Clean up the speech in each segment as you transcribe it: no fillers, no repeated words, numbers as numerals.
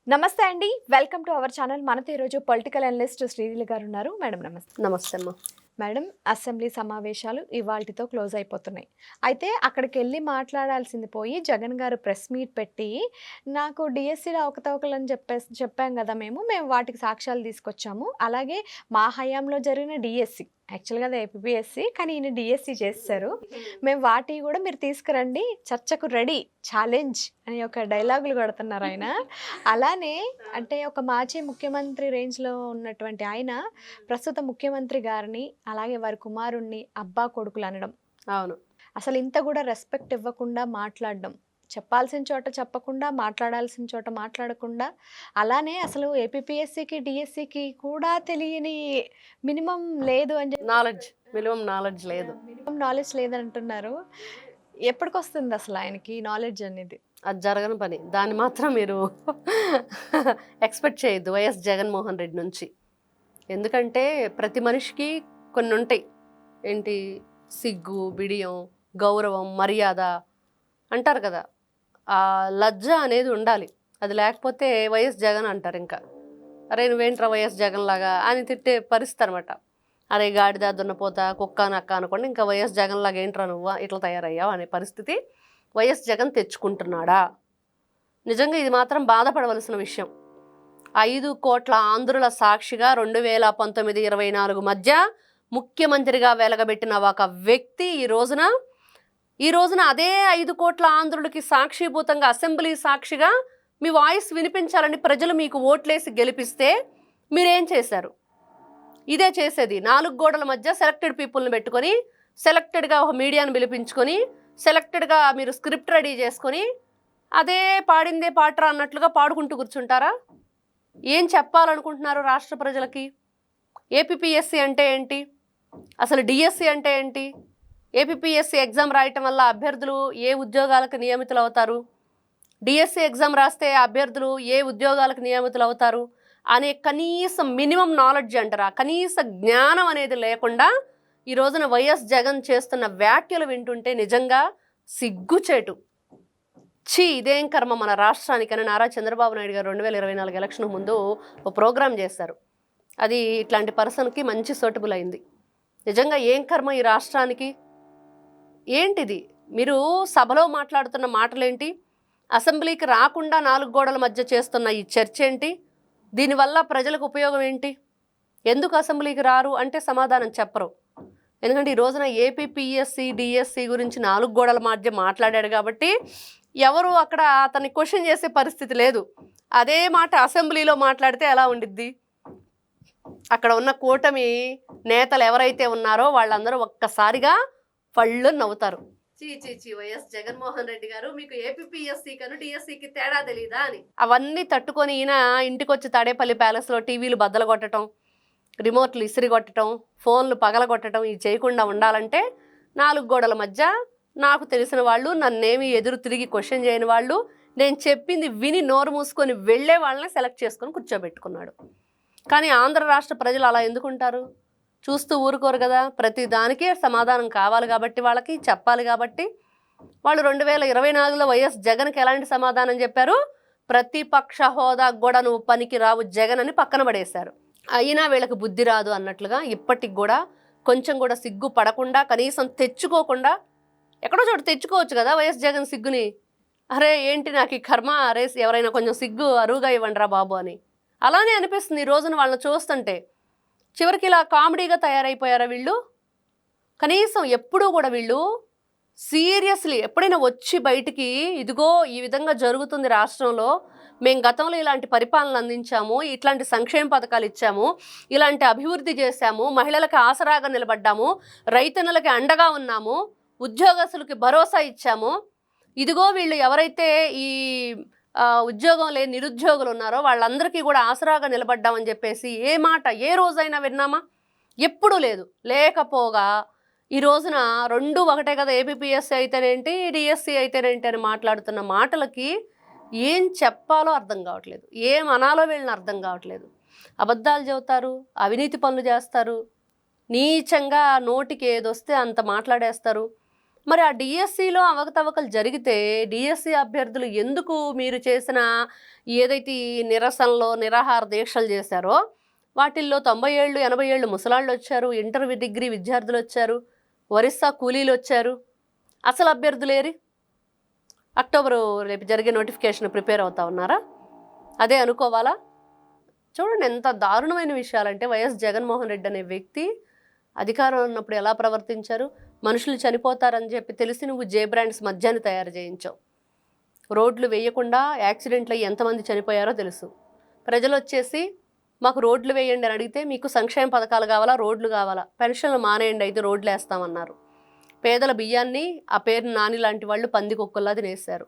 నమస్తే అండి. Welcome to our channel. మనతో ఈరోజు పొలిటికల్ అనలిస్ట్ శ్రీలీల గారు ఉన్నారు. మేడం నమస్తే. నమస్తే అమ్మ. మేడం, అసెంబ్లీ సమావేశాలు ఇవాల్టితో క్లోజ్ అయిపోతున్నాయి. అయితే అక్కడికెళ్ళి మాట్లాడాల్సింది పోయి జగన్ గారు ప్రెస్ మీట్ పెట్టి నాకు డిఎస్సీలో అవకతవకలని చెప్పాం కదా మేము వాటికి సాక్ష్యాలు తీసుకొచ్చాము. అలాగే మా హయాంలో జరిగిన డిఎస్సీ యాక్చువల్గా అది ఏపీఎస్సీ, కానీ ఈయన డిఎస్సీ చేస్తారు. మేము వాటివి కూడా మీరు తీసుకురండి, చర్చకు రెడీ, ఛాలెంజ్ అని ఒక డైలాగులు కొడుతున్నారు ఆయన. అలానే అంటే ఒక మాజీ ముఖ్యమంత్రి రేంజ్లో ఉన్నటువంటి ఆయన ప్రస్తుత ముఖ్యమంత్రి గారిని అలాగే వారి కుమారుణ్ణి అబ్బా కొడుకులు అనడం, అవును. అసలు ఇంత కూడా రెస్పెక్ట్ ఇవ్వకుండా మాట్లాడడం, చెప్పాల్సిన చోట చెప్పకుండా మాట్లాడాల్సిన చోట మాట్లాడకుండా, అలానే అసలు ఏపీఎస్సీకి డిఎస్సికి కూడా తెలియని మినిమం లేదు అని చెప్పి మినిమం నాలెడ్జ్ లేదు. మినిమం నాలెడ్జ్ లేదంటున్నారు. ఎప్పటికొస్తుంది అసలు ఆయనకి నాలెడ్జ్ అనేది? అది జరగని పని. దాన్ని మాత్రం మీరు ఎక్స్పెక్ట్ చేయొద్దు వైఎస్ జగన్మోహన్ రెడ్డి నుంచి. ఎందుకంటే ప్రతి మనిషికి కొన్ని ఉంటాయి. ఏంటి, సిగ్గు, బిడియం, గౌరవం, మర్యాద అంటారు కదా. ఆ లజ్జ అనేది ఉండాలి. అది లేకపోతే వైఎస్ జగన్ అంటారు. ఇంకా అరే నువ్వేంట్రా వైఎస్ జగన్ లాగా అని తిట్టే పరిస్థితి అనమాట. అరే గాడిద దున్నపోతా కుక్క నక్క అనుకోండి, ఇంకా వైఎస్ జగన్ లాగా ఏంట్రా నువ్వు ఇట్లా తయారయ్యావు అనే పరిస్థితి వైఎస్ జగన్ తెచ్చుకుంటున్నాడా? నిజంగా ఇది మాత్రం బాధపడవలసిన విషయం. 5 కోట్ల ఆంధ్రుల సాక్షిగా 2019-24 మధ్య ముఖ్యమంత్రిగా వెలగబెట్టిన ఒక వ్యక్తి ఈ రోజున అదే 5 కోట్ల ఆంధ్రులకి సాక్షిభూతంగా అసెంబ్లీ సాక్షిగా మీ వాయిస్ వినిపించాలని ప్రజలు మీకు ఓట్లేసి గెలిపిస్తే మీరేం చేశారు? ఇదే చేసేది. 4 గోడల మధ్య సెలెక్టెడ్ పీపుల్ని పెట్టుకొని, సెలెక్టెడ్గా ఒక మీడియాను పిలిపించుకొని, సెలెక్టెడ్గా మీరు స్క్రిప్ట్ రెడీ చేసుకొని అదే పాడిందే పాటరా అన్నట్లుగా పాడుకుంటూ కూర్చుంటారా? ఏం చెప్పాలనుకుంటున్నారు రాష్ట్ర ప్రజలకి? ఏపీఎస్సీ అంటే ఏంటి? అసలు డిఎస్సి అంటే ఏంటి? ఏపీఎస్సీ ఎగ్జామ్ రాయటం వల్ల అభ్యర్థులు ఏ ఉద్యోగాలకు నియమితులు అవుతారు, డిఎస్సి ఎగ్జామ్ రాస్తే అభ్యర్థులు ఏ ఉద్యోగాలకు నియమితులు అవుతారు అనే కనీసం మినిమం నాలెడ్జ్ అంటారా, కనీస జ్ఞానం అనేది లేకుండా ఈ రోజున వైఎస్ జగన్ చేస్తున్న వ్యాఖ్యలు వింటుంటే నిజంగా సిగ్గుచేటు. ఇదేం కర్మ మన రాష్ట్రానికని నారా చంద్రబాబు నాయుడు గారు 2024 ఎలక్షన్ ముందు ఒక ప్రోగ్రాం చేశారు. అది ఇట్లాంటి పర్సన్కి మంచి సూటబుల్ అయింది. నిజంగా ఏం కర్మ ఈ రాష్ట్రానికి? ఏంటిది? మీరు సభలో మాట్లాడుతున్న మాటలేంటి? అసెంబ్లీకి రాకుండా 4 గోడల మధ్య చేస్తున్న ఈ చర్చ ఏంటి? దీనివల్ల ప్రజలకు ఉపయోగం ఏంటి? ఎందుకు అసెంబ్లీకి రారు అంటే సమాధానం చెప్పరు. ఎందుకంటే ఈ రోజున ఏపీఎస్సీ డిఎస్సి గురించి 4 గోడల మధ్య మాట్లాడాడు కాబట్టి ఎవరు అక్కడ అతన్ని క్వశ్చన్ చేసే పరిస్థితి లేదు. అదే మాట అసెంబ్లీలో మాట్లాడితే ఎలా ఉండిద్ది? అక్కడ ఉన్న కూటమి నేతలు ఎవరైతే ఉన్నారో వాళ్ళందరూ ఒక్కసారిగా పళ్ళు నవ్వుతారు. వైఎస్ జగన్మోహన్ రెడ్డి గారు మీకు ఏపీఎస్సీ కను డిఎస్సికి తేడా తెలీదా అని. అవన్నీ తట్టుకొని ఈయన ఇంటికి వచ్చి తాడేపల్లి ప్యాలెస్లో టీవీలు బద్దలు కొట్టడం, రిమోట్లు ఇసిరి కొట్టడం, ఫోన్లు పగలగొట్టడం ఇవి చేయకుండా ఉండాలంటే 4 గోడల మధ్య నాకు తెలిసిన వాళ్ళు, నన్నేమి ఎదురు తిరిగి క్వశ్చన్ చేయని వాళ్ళు, నేను చెప్పింది విని నోరు మూసుకొని వెళ్ళే వాళ్ళని సెలెక్ట్ చేసుకొని కూర్చోబెట్టుకున్నాడు. కానీ ఆంధ్ర రాష్ట్ర ప్రజలు అలా ఎందుకుంటారు? చూస్తూ ఊరుకోరు కదా. ప్రతి దానికి సమాధానం కావాలి కాబట్టి, వాళ్ళకి చెప్పాలి కాబట్టి వాళ్ళు 2024లో వైఎస్ జగన్కి ఎలాంటి సమాధానం చెప్పారు? ప్రతిపక్ష హోదా కూడా నువ్వు పనికి రావు జగన్ అని పక్కన పడేశారు. అయినా వీళ్ళకి బుద్ధి రాదు అన్నట్లుగా ఇప్పటికి కూడా కొంచెం కూడా సిగ్గు పడకుండా, కనీసం తెచ్చుకోకుండా, ఎక్కడో చోట తెచ్చుకోవచ్చు కదా వైఎస్ జగన్ సిగ్గుని. అరే ఏంటి నాకు ఈ కర్మ, అరే ఎవరైనా కొంచెం సిగ్గు అరువుగా ఇవ్వండి రా బాబు అని అలానే అనిపిస్తుంది ఈ రోజున వాళ్ళని చూస్తుంటే. చివరికి ఇలా కామెడీగా తయారైపోయారా వీళ్ళు? కనీసం ఎప్పుడూ కూడా వీళ్ళు సీరియస్లీ ఎప్పుడైనా వచ్చి బయటికి ఇదిగో ఈ విధంగా జరుగుతుంది రాష్ట్రంలో, మేము గతంలో ఇలాంటి పరిపాలన అందించాము, ఇట్లాంటి సంక్షేమ పథకాలు ఇచ్చాము, ఇలాంటి అభివృద్ధి చేశాము, మహిళలకు ఆసరాగా నిలబడ్డాము, రైతన్నలకి అండగా ఉన్నాము, ఉద్యోగస్తులకి భరోసా ఇచ్చాము, ఇదిగో వీళ్ళు ఎవరైతే ఈ ఉద్యోగం లేని నిరుద్యోగులు ఉన్నారో వాళ్ళందరికీ కూడా ఆసరాగా నిలబడ్డామని చెప్పేసి ఏ మాట ఏ రోజైనా విన్నామా? ఎప్పుడూ లేదు. లేకపోగా ఈ రోజున 2 ఒకటే కదా, ఏపీఎస్సీ అయితేనేంటి డిఎస్సి అయితేనేంటి అని మాట్లాడుతున్న మాటలకి ఏం చెప్పాలో అర్థం కావట్లేదు, ఏం అనాలో వీళ్ళని అర్థం కావట్లేదు. అబద్ధాలు చెబుతారు, అవినీతి పనులు చేస్తారు, నీచంగా నోటికి ఏదొస్తే అంత మాట్లాడేస్తారు. మరి ఆ డిఎస్సిలో అవకతవకలు జరిగితే డిఎస్సి అభ్యర్థులు ఎందుకు మీరు చేసిన ఏదైతే ఈ నిరసనలో నిరాహార దీక్షలు చేశారో వాటిల్లో 90 ఏళ్ళు 80 ఏళ్ళు ముసలాళ్ళు వచ్చారు, ఇంటర్ డిగ్రీ విద్యార్థులు వచ్చారు, ఒరిస్సా కూలీలు వచ్చారు, అసలు అభ్యర్థులేరి అక్టోబరు రేపు జరిగే నోటిఫికేషన్ ప్రిపేర్ అవుతా ఉన్నారా? అదే అనుకోవాలా? చూడండి ఎంత దారుణమైన విషయాలంటే వైఎస్ జగన్మోహన్ రెడ్డి అనే వ్యక్తి అధికారం ఉన్నప్పుడు ఎలా ప్రవర్తించారు. మనుషులు చనిపోతారని చెప్పి తెలిసి నువ్వు జే బ్రాండ్స్ మద్యాన్ని తయారు చేయించావు. రోడ్లు వేయకుండా యాక్సిడెంట్లు అయ్యి ఎంతమంది చనిపోయారో తెలుసు. ప్రజలు వచ్చేసి మాకు రోడ్లు వేయండి అని అడిగితే మీకు సంక్షేమ పథకాలు కావాలా, రోడ్లు కావాలా, పెన్షన్లు మానేయండి అయితే రోడ్లు వేస్తామన్నారు. పేదల బియ్యాన్ని ఆ పేరు నాని లాంటి వాళ్ళు పందికొక్కుల్లా తినేశారు.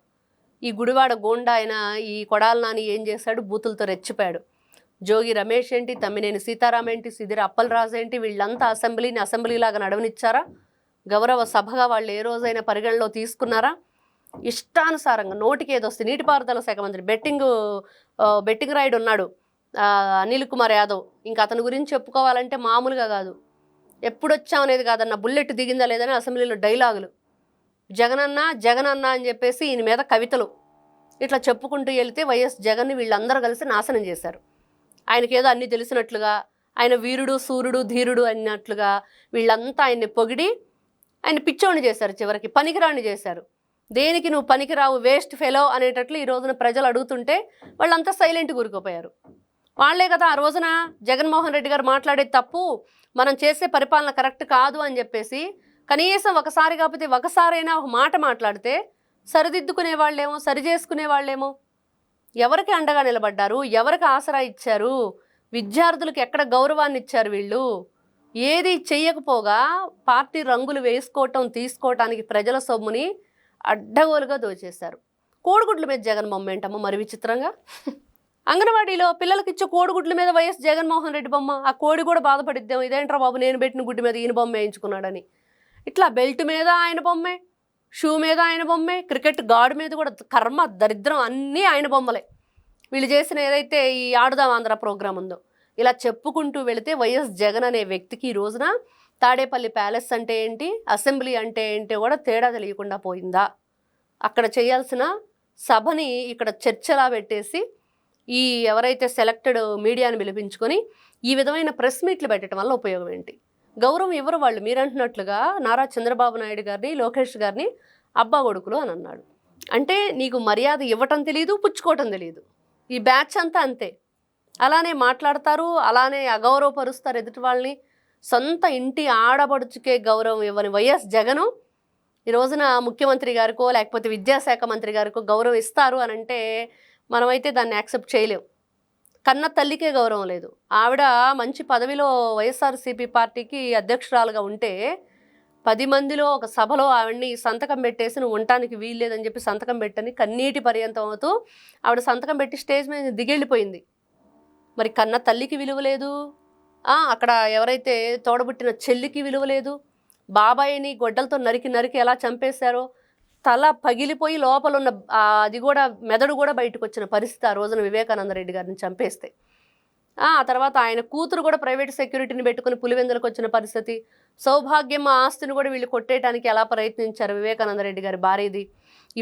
ఈ గుడివాడ గోండా అయిన ఈ కొడాల నాని ఏం చేశాడు, బూతులతో రెచ్చిపోయాడు. జోగి రమేష్ ఏంటి, తమ్మినేని సీతారాం ఏంటి, సిదిరి అప్పలరాజు ఏంటి, వీళ్ళంతా అసెంబ్లీని అసెంబ్లీలాగా నడవనిచ్చారా? గౌరవ సభగా వాళ్ళు ఏ రోజైనా పరిగణలో తీసుకున్నారా? ఇష్టానుసారంగా నోటికి ఏదొస్తే నీటిపారుదల శాఖ మంత్రి బెట్టింగ్ రాయుడు ఉన్నాడు అనిల్ కుమార్ యాదవ్, ఇంకా అతని గురించి చెప్పుకోవాలంటే మామూలుగా కాదు. ఎప్పుడు వచ్చాం అనేది కాదన్న, బుల్లెట్ దిగిందా లేదని అసెంబ్లీలో డైలాగులు, జగనన్న అని చెప్పేసి ఈయన మీద కవితలు, ఇట్లా చెప్పుకుంటూ వెళితే వైఎస్ జగన్ని వీళ్ళందరూ కలిసి నాశనం చేశారు. ఆయనకేదో అన్నీ తెలిసినట్లుగా, ఆయన వీరుడు సూర్యుడు ధీరుడు అన్నట్లుగా వీళ్ళంతా ఆయన్ని పొగిడి ఆయన పిచ్చోని చేశారు, చివరికి పనికిరాని చేశారు. దేనికి నువ్వు పనికిరావు, వేస్ట్ ఫెలో అనేటట్లు ఈ రోజున ప్రజలు అడుగుతుంటే వాళ్ళంతా సైలెంట్ కూరుకుపోయారు. వాళ్లే కదా ఆ రోజున జగన్మోహన్ రెడ్డి గారు మాట్లాడేది తప్పు, మనం చేసే పరిపాలన కరెక్ట్ కాదు అని చెప్పేసి కనీసం ఒకసారి కాకపోతే ఒకసారైనా ఒక మాట మాట్లాడితే సరిదిద్దుకునే వాళ్ళేమో, సరి చేసుకునే వాళ్ళేమో. ఎవరికి అండగా నిలబడ్డారు, ఎవరికి ఆసరా ఇచ్చారు, విద్యార్థులకు ఎక్కడ గౌరవాన్ని ఇచ్చారు వీళ్ళు? ఏది చెయ్యకపోగా పార్టీ రంగులు వేసుకోవటం తీసుకోవటానికి ప్రజల సొమ్ముని అడ్డగోలుగా దోచేశారు. కోడిగుడ్ల మీద జగన్ బొమ్మ ఏంటమ్మా మరి విచిత్రంగా? అంగన్వాడీలో పిల్లలకి ఇచ్చే కోడిగుడ్ల మీద వైఎస్ జగన్మోహన్ రెడ్డి బొమ్మ. ఆ కోడి కూడా బాధపడిద్దాం, ఇదేంట్రా బాబు నేను పెట్టిన గుడ్డి మీద ఈయన బొమ్మ వేయించుకున్నాడని. ఇట్లా బెల్ట్ మీద ఆయన బొమ్మే, షూ మీద ఆయన బొమ్మే, క్రికెట్ గార్డు మీద కూడా కర్మ దరిద్రం అన్నీ ఆయన బొమ్మలే. వీళ్ళు చేసిన ఏదైతే ఈ ఆడుదాం ఆంధ్ర ప్రోగ్రాం ఉందో ఇలా చెప్పుకుంటూ వెళితే వైఎస్ జగన్ అనే వ్యక్తికి ఈ రోజున తాడేపల్లి ప్యాలెస్ అంటే ఏంటి, అసెంబ్లీ అంటే ఏంటి కూడా తేడా తెలియకుండా పోయిందా? అక్కడ చేయాల్సిన సభని ఇక్కడ చర్చలా పెట్టేసి ఈ ఎవరైతే సెలెక్టెడ్ మీడియాని పిలిపించుకొని ఈ విధమైన ప్రెస్ మీట్లు పెట్టడం వల్ల ఉపయోగం ఏంటి? గౌరవం ఎవరు వాళ్ళు? మీరంటున్నట్లుగా నారా చంద్రబాబు నాయుడు గారిని, లోకేష్ గారిని అబ్బా కొడుకులు అని అన్నాడు. అంటే నీకు మర్యాద ఇవ్వటం తెలియదు, పుచ్చుకోవటం తెలియదు. ఈ బ్యాచ్ అంతా అంతే, అలానే మాట్లాడతారు, అలానే అగౌరవపరుస్తారు ఎదుటి వాళ్ళని. సొంత ఇంటి ఆడపడుచుకే గౌరవం ఇవ్వని వైఎస్ జగను ఈ రోజున ముఖ్యమంత్రి గారికో లేకపోతే విద్యాశాఖ మంత్రి గారికో గౌరవం ఇస్తారు అని అంటే మనమైతే దాన్ని యాక్సెప్ట్ చేయలేం. కన్న తల్లికే గౌరవం లేదు. ఆవిడ మంచి పదవిలో వైఎస్ఆర్సీపీ పార్టీకి అధ్యక్షురాలుగా ఉంటే 10 మందిలో ఒక సభలో ఆవిడ్ని సంతకం పెట్టేసి నువ్వు ఉండటానికి వీల్లేదని చెప్పి సంతకం పెట్టని కన్నీటి పర్యంతం అవుతూ ఆవిడ సంతకం పెట్టి స్టేజ్ మీద దిగెళ్ళిపోయింది. మరి కన్న తల్లికి విలువ లేదు, అక్కడ ఎవరైతే తోడబుట్టిన చెల్లికి విలువ లేదు. బాబాయిని గొడ్డలతో నరికి ఎలా చంపేశారో, తల పగిలిపోయి లోపల ఉన్న అది కూడా మెదడు కూడా బయటకు వచ్చిన పరిస్థితి ఆ రోజున వివేకానంద రెడ్డి గారిని చంపేస్తే. ఆ తర్వాత ఆయన కూతురు కూడా ప్రైవేట్ సెక్యూరిటీని పెట్టుకుని పులివెందులకు వచ్చిన పరిస్థితి. సౌభాగ్యం ఆస్తిని కూడా వీళ్ళు కొట్టేయడానికి ఎలా ప్రయత్నించారు వివేకానంద రెడ్డి గారి భార్యది.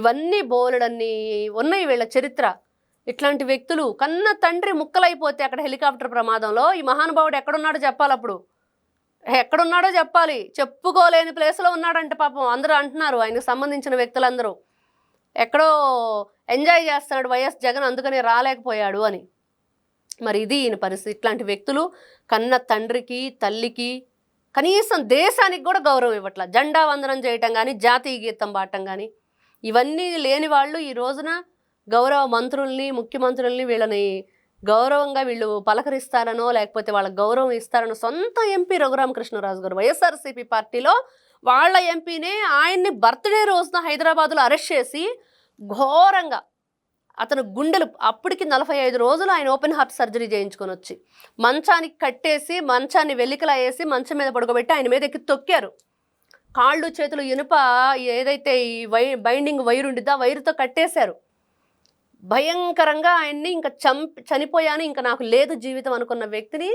ఇవన్నీ బోలెడన్ని ఉన్నాయి వీళ్ళ చరిత్ర. ఇట్లాంటి వ్యక్తులు కన్న తండ్రి ముక్కలైపోతే అక్కడ హెలికాప్టర్ ప్రమాదంలో ఈ మహానుభావుడు ఎక్కడున్నాడో చెప్పాలి. అప్పుడు ఎక్కడున్నాడో చెప్పాలి. చెప్పుకోలేని ప్లేస్లో ఉన్నాడంటే పాపం అందరూ అంటున్నారు, ఆయనకు సంబంధించిన వ్యక్తులందరూ ఎక్కడో ఎంజాయ్ చేస్తున్నాడు వైఎస్ జగన్ అందుకని రాలేకపోయాడు అని. మరి ఇది ఈయన పరిస్థితి. ఇట్లాంటి వ్యక్తులు కన్న తండ్రికి తల్లికి కనీసం దేశానికి కూడా గౌరవం ఇవ్వట్ల. జెండా వందనం చేయటం కానీ జాతీయ గీతం పాడటం కానీ ఇవన్నీ లేని వాళ్ళు ఈ రోజున గౌరవ మంత్రుల్ని ముఖ్యమంత్రుల్ని వీళ్ళని గౌరవంగా వీళ్ళు పలకరిస్తారనో లేకపోతే వాళ్ళ గౌరవం ఇస్తారనో. సొంత ఎంపీ రఘురామకృష్ణరాజు గారు వైఎస్ఆర్సీపీ పార్టీలో వాళ్ళ ఎంపీనే ఆయన్ని బర్త్డే రోజున హైదరాబాద్లో అరెస్ట్ చేసి ఘోరంగా అతను గుండెలు అప్పటికి 45 రోజులు ఆయన ఓపెన్ హార్ట్ సర్జరీ చేయించుకొని వచ్చి మంచానికి కట్టేసి మంచాన్ని వెల్లికలా వేసి మంచం మీద పడుకోబెట్టి ఆయన మీద ఎక్కి తొక్కారు. కాళ్ళు చేతులు ఇనుప ఏదైతే ఈ బైండింగ్ వైర్ ఉండిద్దో ఆ వైరుతో కట్టేశారు. భయంకరంగా ఆయన్ని ఇంకా చనిపోయాను, ఇంకా నాకు లేదు జీవితం అనుకున్న వ్యక్తిని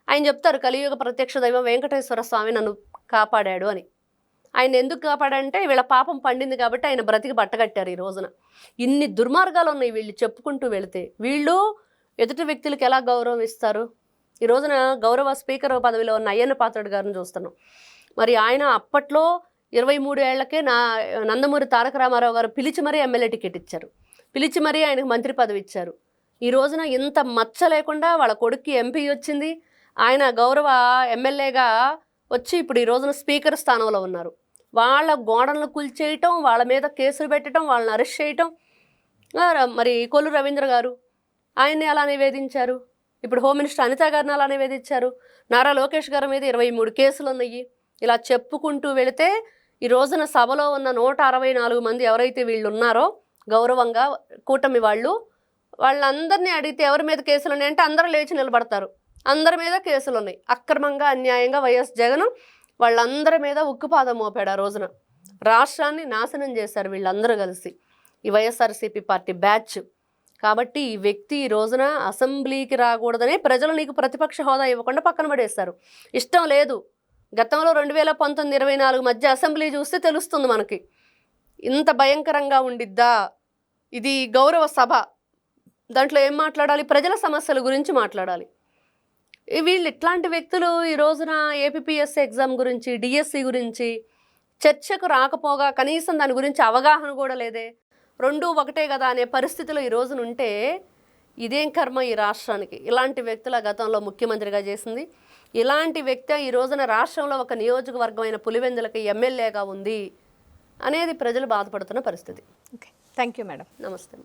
ఆయన చెప్తారు కలియుగ ప్రత్యక్ష దైవం వెంకటేశ్వర స్వామి నన్ను కాపాడాడు అని. ఆయన ఎందుకు కాపాడంటే వీళ్ళ పాపం పండింది కాబట్టి ఆయన బ్రతికి బట్టగట్టారు ఈ రోజున. ఇన్ని దుర్మార్గాలు ఉన్నాయి వీళ్ళు చెప్పుకుంటూ వెళితే. వీళ్ళు ఎదుటి వ్యక్తులకు ఎలా గౌరవం ఇస్తారు? ఈ రోజున గౌరవ స్పీకర్ పదవిలో ఉన్న అయ్యన్న పాత్రుడు గారిని చూస్తున్నాం. మరి ఆయన అప్పట్లో 23 ఏళ్లకే నందమూరి తారక రామారావు గారు పిలిచి మరీ ఎమ్మెల్యే టికెట్ ఇచ్చారు, పిలిచి మరీ ఆయనకు మంత్రి పదవి ఇచ్చారు. ఈ రోజున ఇంత మచ్చ లేకుండా వాళ్ళ కొడుక్కి ఎంపీ వచ్చింది, ఆయన గౌరవ ఎమ్మెల్యేగా వచ్చి ఇప్పుడు ఈ రోజున స్పీకర్ స్థానంలో ఉన్నారు. వాళ్ళ గోడలను కూల్చేయటం, వాళ్ళ మీద కేసులు పెట్టడం, వాళ్ళని అరెస్ట్ చేయటం. మరి కొల్లు రవీంద్ర గారు ఆయన్ని అలా నివేదించారు. ఇప్పుడు హోమ్ మినిస్టర్ అనిత గారిని అలా నివేదించారు. నారా లోకేష్ గారి మీద 23 కేసులు ఉన్నాయి. ఇలా చెప్పుకుంటూ వెళితే ఈ రోజున సభలో ఉన్న 164 మంది ఎవరైతే వీళ్ళు ఉన్నారో గౌరవంగా కూటమి వాళ్ళందరినీ అడిగితే ఎవరి మీద కేసులు ఉన్నాయంటే అందరూ లేచి నిలబడతారు. అందరి మీద కేసులు ఉన్నాయి. అక్రమంగా అన్యాయంగా వైఎస్ జగన్ వాళ్ళందరి మీద ఉక్కుపాదం మోపాడు. ఆ రోజున రాష్ట్రాన్ని నాశనం చేశారు వీళ్ళందరూ కలిసి, ఈ వైఎస్ఆర్సీపీ పార్టీ బ్యాచ్. కాబట్టి ఈ వ్యక్తి ఈ రోజున అసెంబ్లీకి రాకూడదని ప్రజలు నీకు ప్రతిపక్ష హోదా ఇవ్వకుండా పక్కన పడేస్తారు. ఇష్టం లేదు. గతంలో 2019-24 మధ్య అసెంబ్లీ చూస్తే తెలుస్తుంది మనకి ఇంత భయంకరంగా ఉండిద్దా. ఇది గౌరవ సభ, దాంట్లో ఏం మాట్లాడాలి? ప్రజల సమస్యల గురించి మాట్లాడాలి. వీళ్ళు ఇట్లాంటి వ్యక్తులు ఈ రోజున ఏపీపీఎస్సీ ఎగ్జామ్ గురించి, డిఎస్సి గురించి చర్చకు రాకపోగా కనీసం దాని గురించి అవగాహన కూడా లేదే. రెండూ ఒకటే కదా అనే పరిస్థితిలో ఈ రోజున ఉంటే ఇదేం కర్మ ఈ రాష్ట్రానికి? ఇలాంటి వ్యక్తుల గతంలో ముఖ్యమంత్రిగా చేసింది, ఇలాంటి వ్యక్తి ఈ రోజున రాష్ట్రంలో ఒక నియోజకవర్గమైన పులివెందులకి ఎమ్మెల్యేగా ఉంది అనేది ప్రజలు బాధపడుతున్న పరిస్థితి. Okay, thank you madam. నమస్తే.